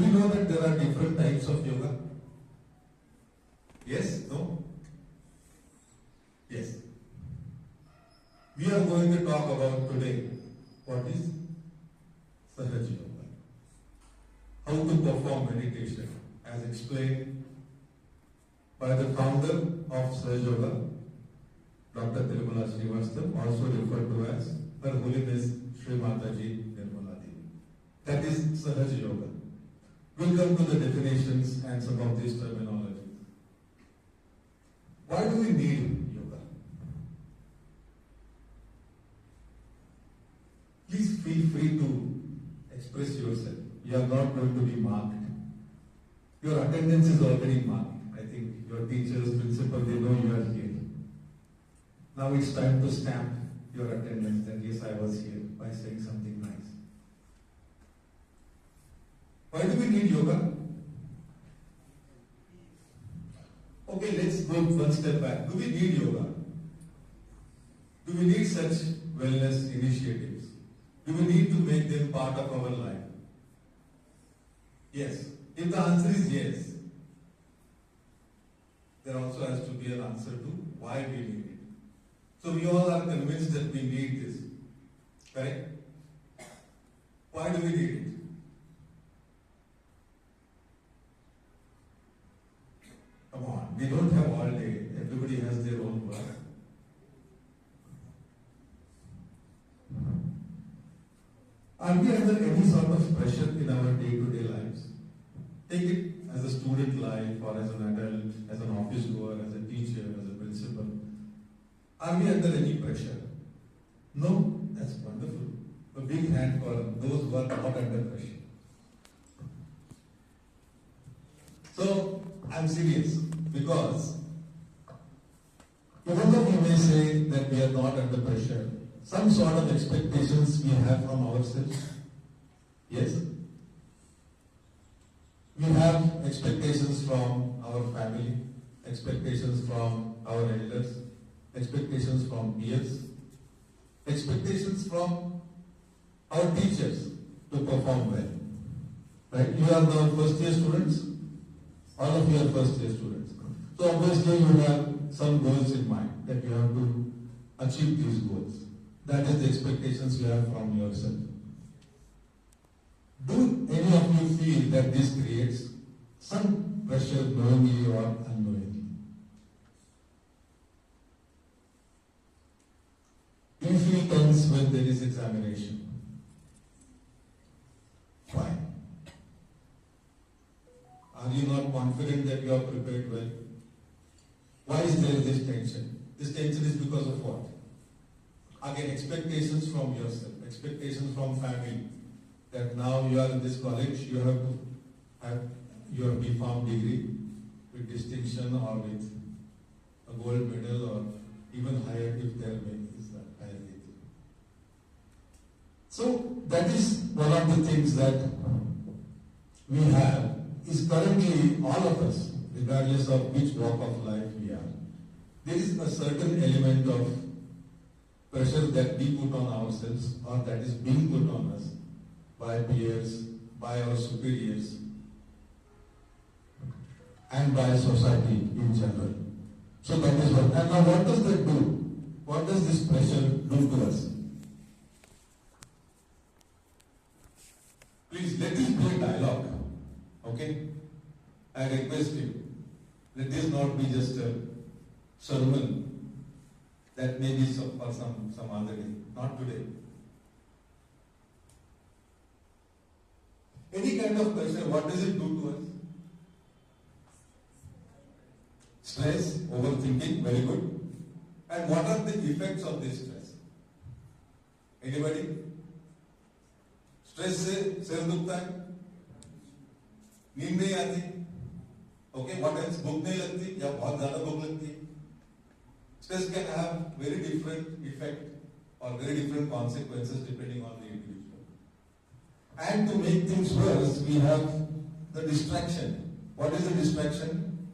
you know that there are different types of yoga? Yes? No? Yes. We are going to talk about today what is Sahaj Yoga. How to perform meditation as explained by the founder of Sahaj Yoga, Dr. Tirumala Srivastava, also referred to as Her Holiness Sri Mataji Nirmala Devi. That is Sahaj Yoga. We'll come to the definitions and some of these terminologies. Why do we need yoga? Please feel free to express yourself. You are not going to be marked. Your attendance is already marked. I think your teachers, principal, they know you are here. Now it's time to stamp your attendance that yes, I was here by saying something nice. Why do we need yoga? Okay, let's go one step back. Do we need yoga? Do we need such wellness initiatives? Do we need to make them part of our life? Yes. If the answer is yes, there also has to be an answer to why we need it. So we all are convinced that we need this. Correct? Why do we need it? Come on, we don't have all day. Everybody has their own work. Are we under any sort of pressure in our day-to-day lives? Take it as a student life or as an adult, as an office goer, as a teacher, as a principal. Are we under any pressure? No? That's wonderful. A big hand for those who are not under pressure. So, I'm serious because even though we may say that we are not under pressure, some sort of expectations we have from ourselves. Yes? We have expectations from our family, expectations from our elders, expectations from peers, expectations from our teachers to perform well. Right? You are the first year students. All of you are first year students. So obviously you have some goals in mind that you have to achieve these goals. That is the expectations you have from yourself. Do any of you feel that this creates some pressure knowingly or unknowingly? Do you feel tense when there is examination? Why? Are you not confident that you are prepared well? Why is there this tension? This tension is because of what? Again, expectations from yourself, expectations from family. That now you are in this college, you have to have your B.Pharm degree with distinction or with a gold medal or even higher if there is a higher degree. So that is one of the things that we have is currently all of us, regardless of which walk of life we are. There is a certain element of pressure that we put on ourselves or that is being put on us by peers, by our superiors, and by society in general. So that is what. And now what does that do? What does this pressure do to us? Please, let this be a dialogue. Okay? I request you. Let this not be just a sermon that may be for some other day. Not today. Any kind of pressure, what does it do to us? Stress, overthinking, very good. And what are the effects of this stress? Anybody? Stress से सिर दुखता है, नींद नहीं आती, okay, what else? भूख नहीं लगती या बहुत ज़्यादा भूख लगती है. Stress can have very different effect or very different consequences depending on the individual. And to make things worse, we have the distraction. What is the distraction?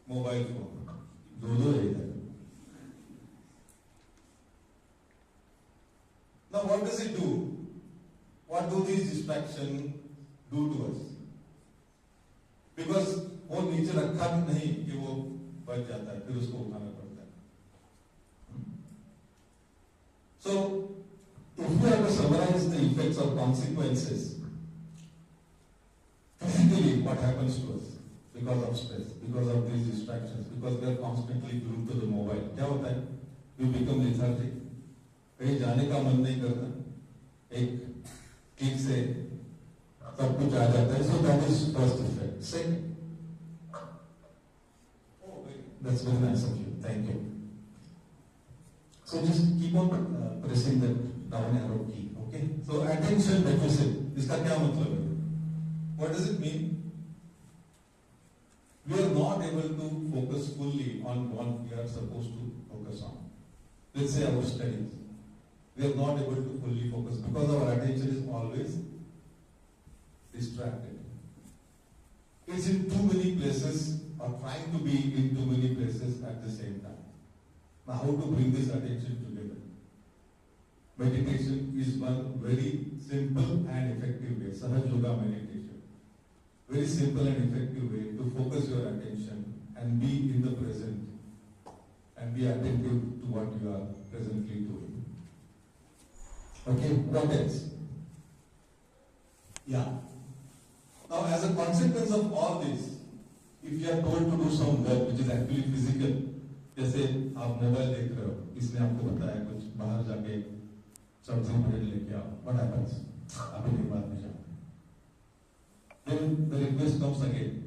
Mobile phone. दो है इधर. Now what does it do? What do these distractions do to us. Because वो नीचे रखा भी नहीं कि वो बच जाता है, फिर उसको उठाना पड़ता है. So, if we have to summarize the effects or consequences, physically what happens to us because of stress, because of these distractions, because we are constantly glued to the mobile, क्या होता है? We become lethargic. कहीं जाने का मन नहीं करता, एक क्लिक से सब कुछ आ जाता है. So that is first effect. Second, oh wait, that's very nice of you. Thank you. So just keep on pressing the down arrow key. Okay. So attention deficit. इसका क्या मतलब है? What does it mean? We are not able to focus fully on what we are supposed to focus on. Let's say our studies. We are not able to fully focus because our attention is always distracted. It's in too many places or trying to be in too many places at the same time. Now, how to bring this attention together? Meditation is one very simple and effective way. Sahaj Yoga meditation. Very simple and effective way to focus your attention and be in the present and be attentive to what you are presently doing. Okay, what else? Yeah. Now, as a consequence of all this, if you are told to do some work which is actually physical, जैसे आप mobile देख रहे हो, इसने आपको बताया कुछ बाहर जाके सब्जी ब्रेड लेके आओ, what happens? अभी नहीं, बाद में जाओ. Then the request comes again,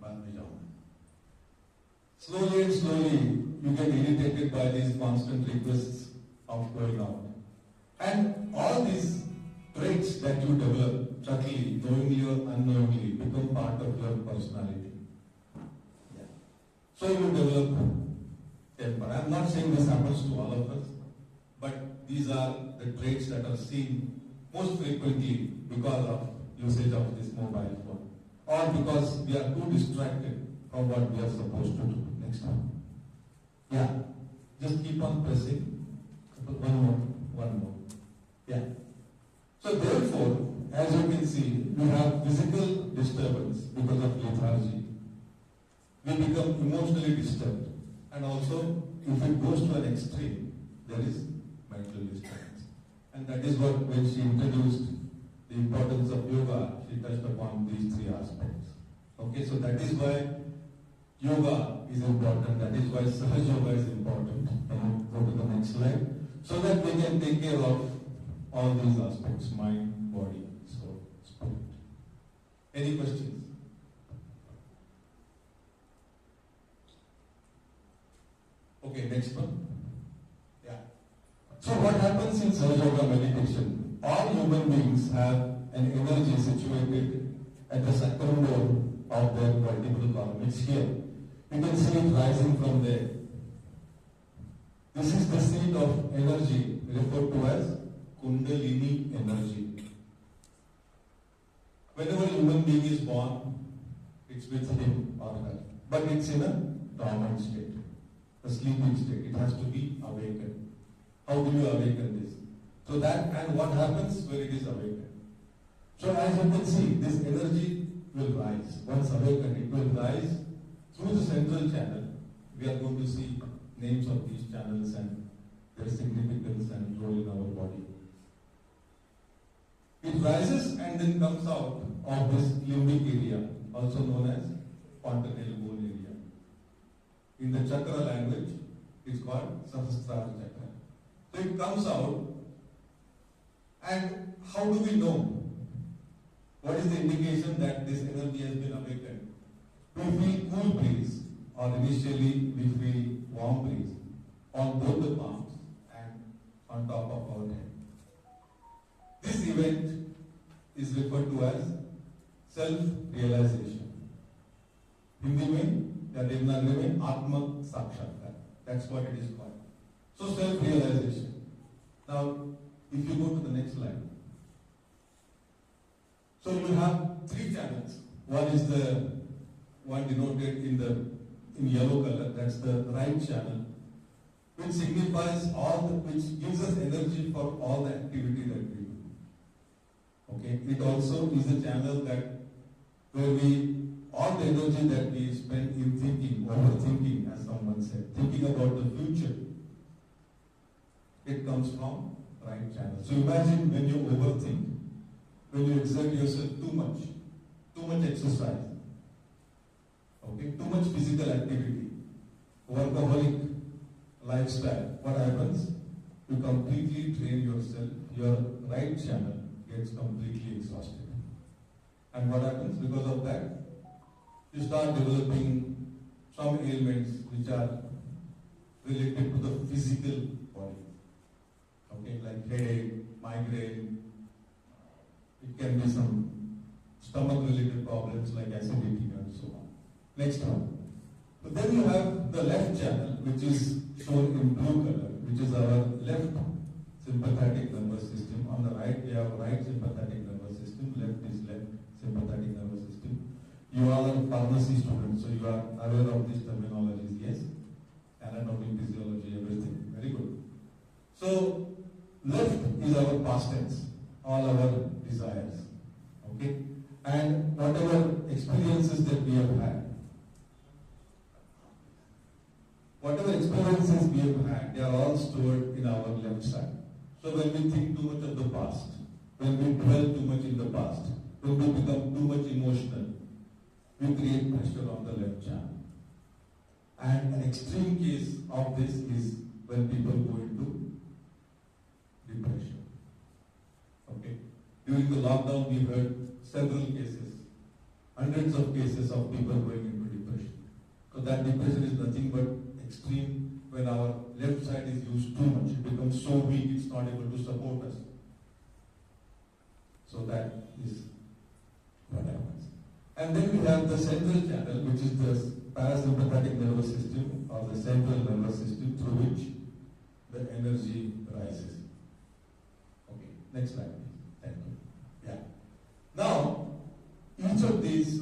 बाद में जाओ. Slowly and slowly, you get irritated by these constant requests of going out. And all these traits that you develop, subtly, knowingly or unknowingly, become part of your personality. Yeah. So you develop temper. I am not saying this happens to all of us, but these are the traits that are seen most frequently because of usage of this mobile phone, or because we are too distracted from what we are supposed to do. Next time. Yeah. Just keep on pressing. One more. Yeah. So therefore, as you can see, we have physical disturbance because of lethargy. We become emotionally disturbed. And also, if it goes to an extreme, there is mental disturbance. And that is what, when she introduced the importance of yoga, she touched upon these three aspects. Okay, so that is why yoga is important. That is why Sahaj Yoga is important. And go to the next slide. So that we can take care of all these aspects, mind, body, soul, spirit. Any questions? Okay, next one. Yeah. So what happens in Sahaj Yoga meditation? All human beings have an energy situated at the sacrum bone of their vertebral column. It's here. You can see it rising from there. This is the seat of energy referred to as Kundalini energy. Whenever a human being is born, it's with him or her. But it's in a dormant state, a sleeping state. It has to be awakened. How do you awaken this? So that, and what happens when it is awakened? So as you can see, this energy will rise. Once awakened, it will rise through the central channel. We are going to see names of these channels and their significance and role in our body. It rises and then comes out of this limbic area, also known as fontanelle bone area. In the chakra language, it's called Sahasrara chakra. So it comes out, and how do we know? What is the indication that this energy has been awakened? We feel cool breeze, or initially we feel warm breeze on both the palms and on top of our head. This event is referred to as self-realization. Hindi mein या देवनागरी में आत्म साक्षात्कार. That's what it is called. So self-realization. Now, if you go to the next slide. So you have three channels. One is the one denoted in yellow color. That's the right channel, which signifies which gives us energy for all the activity that we do. Okay, it also is a channel that where we all the energy that we spend in thinking, overthinking, as someone said, thinking about the future, it comes from right channel. So imagine when you overthink, when you exert yourself too much exercise, okay, too much physical activity, workaholic lifestyle, what happens? You completely drain yourself, your right channel gets completely exhausted. And what happens? Because of that, you start developing some ailments which are related to the physical body. Okay, like headache, migraine, it can be some stomach related problems like acidity and so on. Next one. But then you have the left channel, which is shown in blue color, which is our left sympathetic nervous system. On the right, we have right sympathetic nervous system, left is left sympathetic nervous system. You are a pharmacy student, so you are aware of these terminologies, yes? Anatomy, physiology, everything. Very good. So, left is our past tense, all our desires. Okay? And whatever experiences that we have had, they are all stored in our left side. So when we think too much of the past, when we dwell too much in the past, when we become too much emotional, we create pressure on the left channel. And an extreme case of this is when people go into depression. Okay? During the lockdown, we heard several cases, hundreds of cases of people going into depression. So that depression is nothing but extreme when our left side is used too much. It becomes so weak, it's not able to support us. So that is what happens. And then we have the central channel, which is the parasympathetic nervous system or the central nervous system through which the energy rises. Okay, next slide please. Thank you. Yeah. Now, each of these,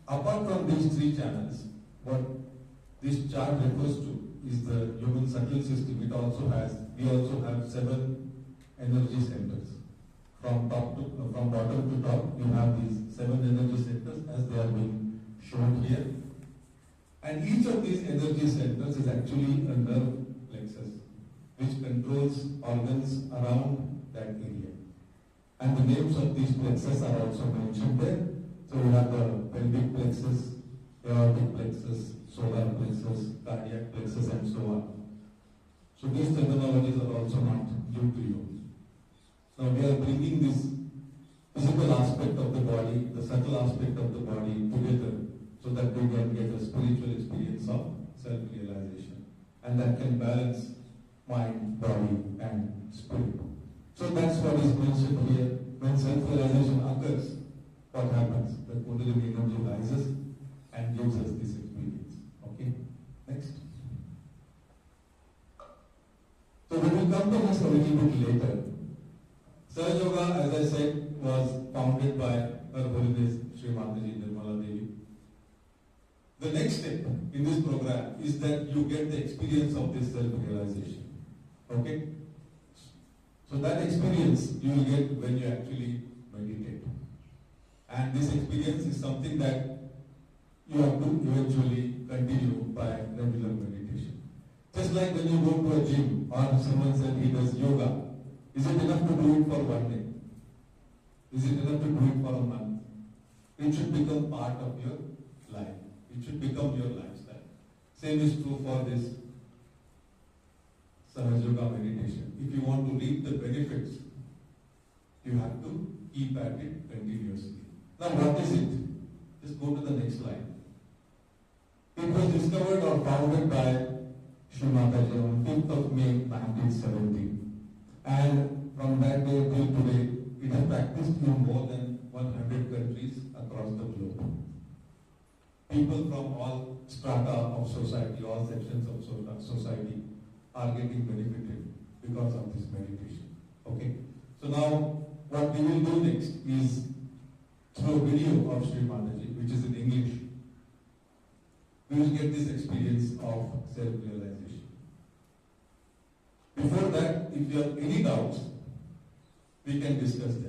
apart from these three channels, what this chart refers to is the human subtle system. We also have 7 energy centers. From bottom to top, you have these 7 energy centers as they are being shown here. And each of these energy centers is actually a nerve plexus which controls organs around that area. And the names of these plexus are also mentioned there. So we have the pelvic plexus, aortic plexus, solar plexus, cardiac plexus, and so on. So these terminologies are also not new to you. Now we are bringing this physical aspect of the body, the subtle aspect of the body together so that we can get a spiritual experience of self-realization. And that can balance mind, body, and spirit. So that's what is mentioned here. When self-realization occurs, what happens? The Kundalini energy rises and gives us this experience. Okay? Next. So we will come to this a little bit later. Sahaj Yoga, as I said, was founded by Her Holiness Sri Mataji Nirmala Devi. The next step in this program is that you get the experience of this self-realization. Okay? So that experience you will get when you actually meditate. And this experience is something that you have to eventually continue by regular meditation. Just like when you go to a gym or someone said he does yoga, is it enough to do it for one day? Is it enough to do it for a month? It should become part of your life. It should become your lifestyle. Same is true for this Sahaj Yoga meditation. If you want to reap the benefits, you have to keep at it continuously. Now what is it? Just go to the next slide. It was discovered or founded by Sri Mataji on 5th of May 1970. And from that day till today, it is practiced in more than 100 countries across the globe. People from all strata of society, all sections of society are getting benefited because of this meditation. Okay? So now, what we will do next is, through a video of Sri Mataji, which is in English, we will get this experience of self-realization. Before that, if you have any doubts, we can discuss them.